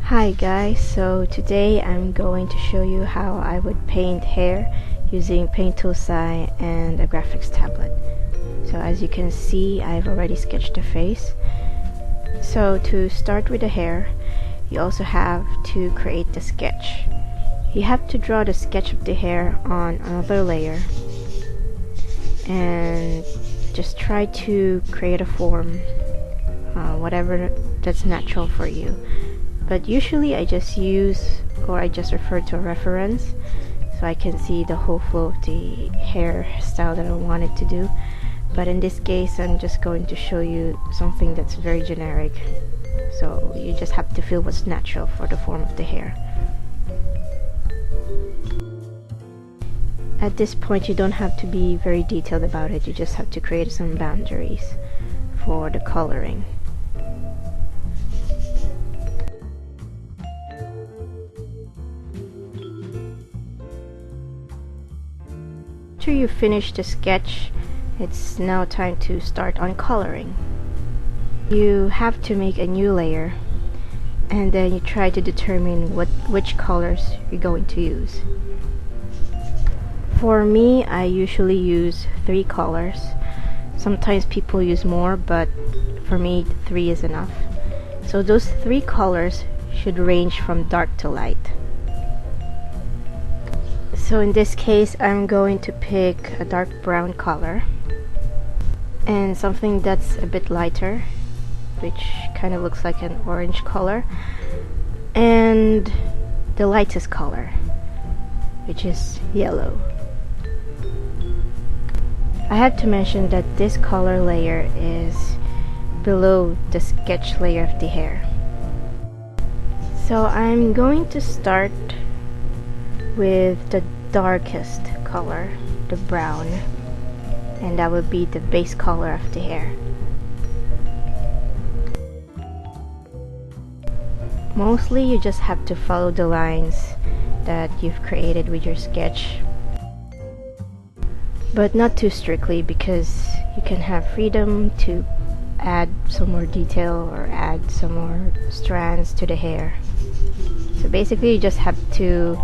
Hi guys, so today I'm going to show you how I would paint hair using Paint Tool SAI and a graphics tablet. So as you can see, I've already sketched the face. So to start with the hair, you also have to create the sketch. You have to draw the sketch of the hair on another layer and just try to create a form, whatever that's natural for you. But usually I just refer to a reference so I can see the whole flow of the hairstyle that I wanted to do. But in this case, I'm just going to show you something that's very generic. So you just have to feel what's natural for the form of the hair. At this point, you don't have to be very detailed about it. You just have to create some boundaries for the coloring. After you finish the sketch, it's now time to start on coloring. You have to make a new layer and then you try to determine which colors you're going to use. For me, I usually use 3 colors. Sometimes people use more, but for me 3 is enough. So those 3 colors should range from dark to light. So in this case, I'm going to pick a dark brown color and something that's a bit lighter, which kind of looks like an orange color, and the lightest color, which is yellow. I have to mention that this color layer is below the sketch layer of the hair. So I'm going to start with the darkest color, the brown, and that would be the base color of the hair. Mostly you just have to follow the lines that you've created with your sketch, but not too strictly, because you can have freedom to add some more detail or add some more strands to the hair. So basically you just have to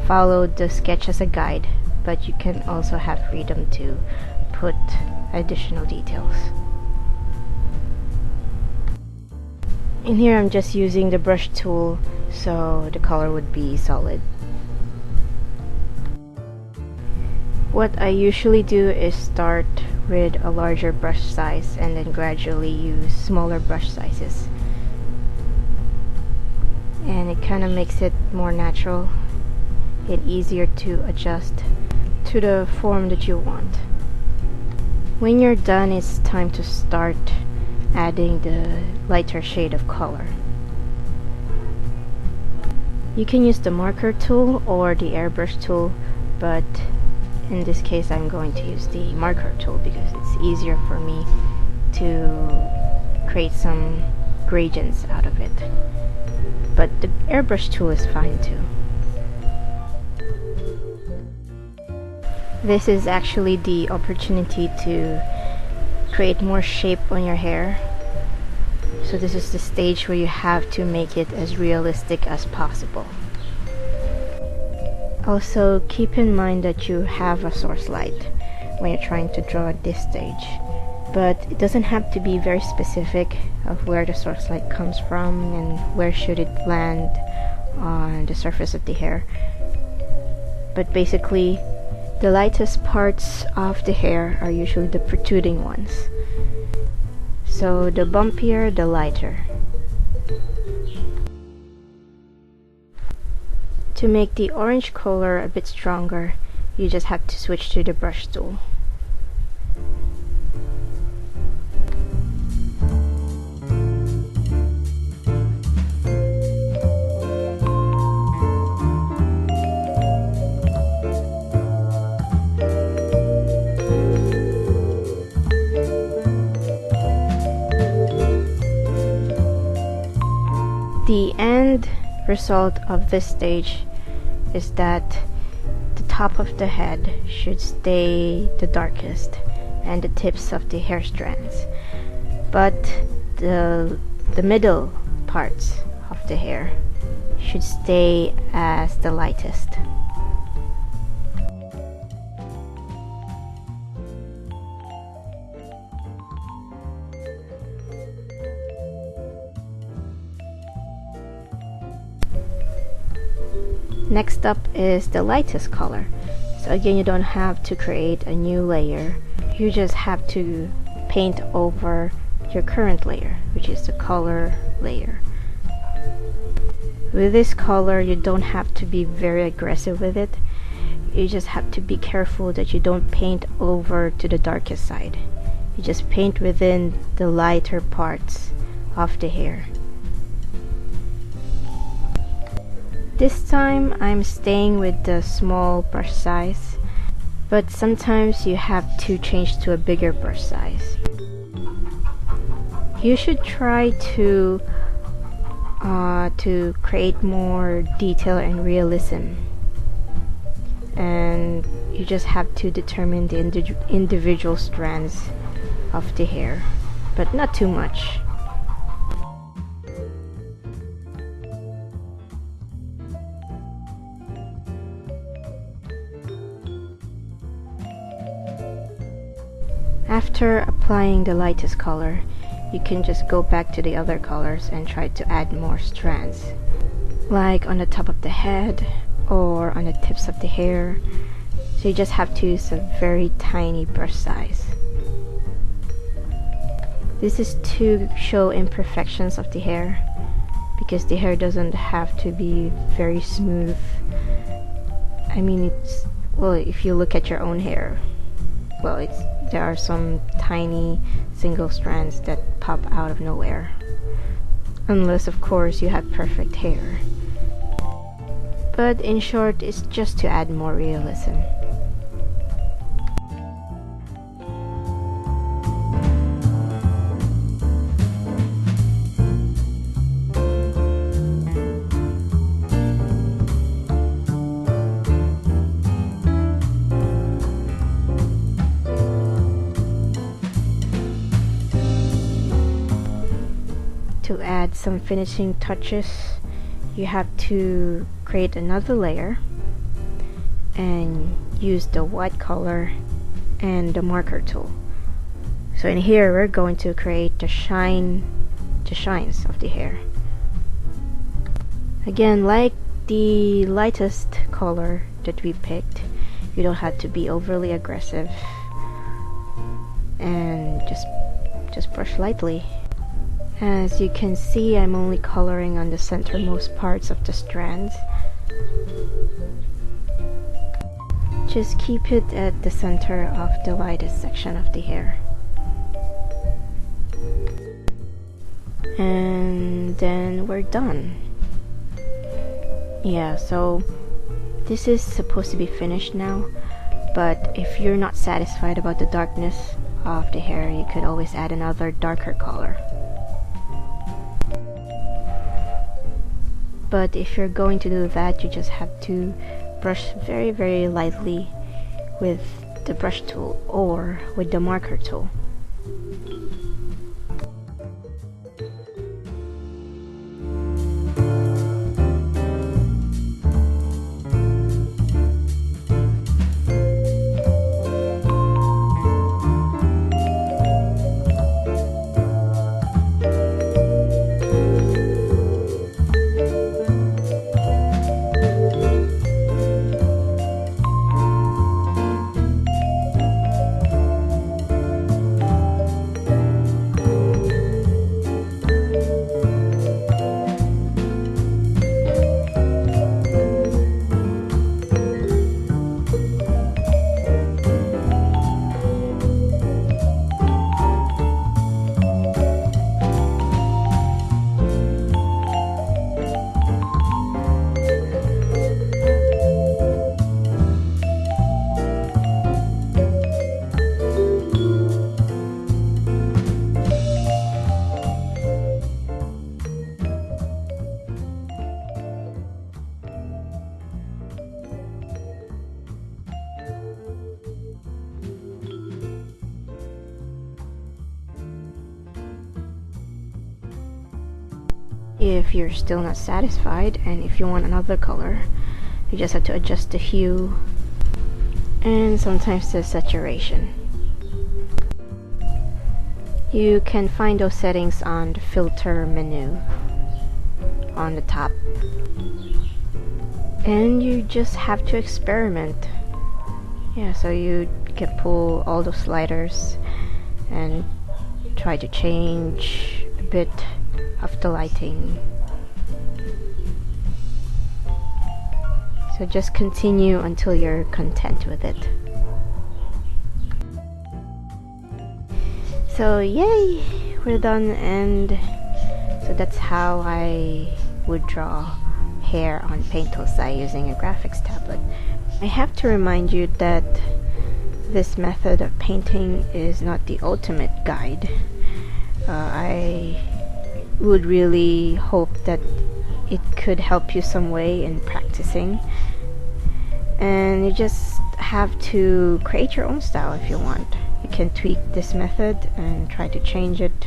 follow the sketch as a guide, but you can also have freedom to put additional details. In here I'm just using the brush tool so the color would be solid. What I usually do is start with a larger brush size and then gradually use smaller brush sizes, and it kind of makes it more natural and easier to adjust to the form that you want. When you're done, it's time to start adding the lighter shade of color. You can use the marker tool or the airbrush tool, but in this case I'm going to use the marker tool because it's easier for me to create some gradients out of it. But the airbrush tool is fine too. This is actually the opportunity to create more shape on your hair. So this is the stage where you have to make it as realistic as possible. Also, keep in mind that you have a source light when you're trying to draw at this stage, but it doesn't have to be very specific of where the source light comes from and where should it land on the surface of the hair. But basically, the lightest parts of the hair are usually the protruding ones. So the bumpier, the lighter. To make the orange color a bit stronger, you just have to switch to the brush tool. The end result of this stage is that the top of the head should stay the darkest and the tips of the hair strands, but the middle parts of the hair should stay as the lightest. Next up is the lightest color. So again, you don't have to create a new layer. You just have to paint over your current layer, which is the color layer. With this color, you don't have to be very aggressive with it. You just have to be careful that you don't paint over to the darkest side. You just paint within the lighter parts of the hair. This time I'm staying with the small brush size, but sometimes you have to change to a bigger brush size. You should try to create more detail and realism, and you just have to determine the individual strands of the hair, but not too much. After applying the lightest color, you can just go back to the other colors and try to add more strands, like on the top of the head or on the tips of the hair. So you just have to use a very tiny brush size. This is to show imperfections of the hair, because the hair doesn't have to be very smooth. I mean, well, if you look at your own hair, well, there are some tiny single strands that pop out of nowhere, unless of course you have perfect hair. But in short, it's just to add more realism. To add some finishing touches, you have to create another layer and use the white color and the marker tool. So in here we're going to create the shines of the hair. Again, like the lightest color that we picked, you don't have to be overly aggressive, and just brush lightly. As you can see, I'm only coloring on the centermost parts of the strands. Just keep it at the center of the lightest section of the hair. And then we're done. Yeah, so this is supposed to be finished now, but if you're not satisfied about the darkness of the hair, you could always add another darker color. But if you're going to do that, you just have to brush very, very lightly with the brush tool or with the marker tool. if you're still not satisfied and if you want another color, you just have to adjust the hue and sometimes the saturation. You can find those settings on the filter menu on the top, and you just have to experiment. Yeah, so you can pull all those sliders and try to change a bit of the lighting. So just continue until you're content with it. So yay, we're done, and so that's how I would draw hair on Paint Toolsai using a graphics tablet. I have to remind you that this method of painting is not the ultimate guide. I would really hope that it could help you some way in practicing, and you just have to create your own style if you want. You can tweak this method and try to change it.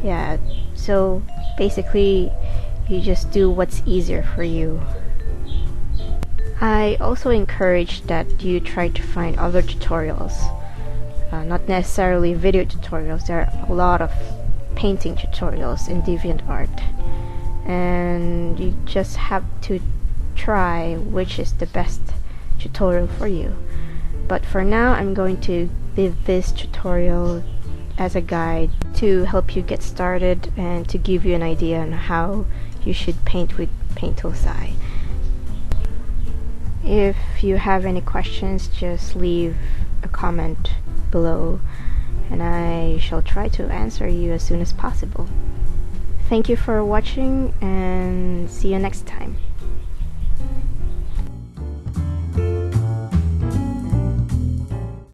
Yeah, so basically you just do what's easier for you. I also encourage that you try to find other tutorials, not necessarily video tutorials. There are a lot of painting tutorials in DeviantArt, and you just have to try which is the best tutorial for you. But for now, I'm going to leave this tutorial as a guide to help you get started and to give you an idea on how you should paint with Paint Toolsai. If you have any questions, just leave a comment below and I shall try to answer you as soon as possible. Thank you for watching and see you next time.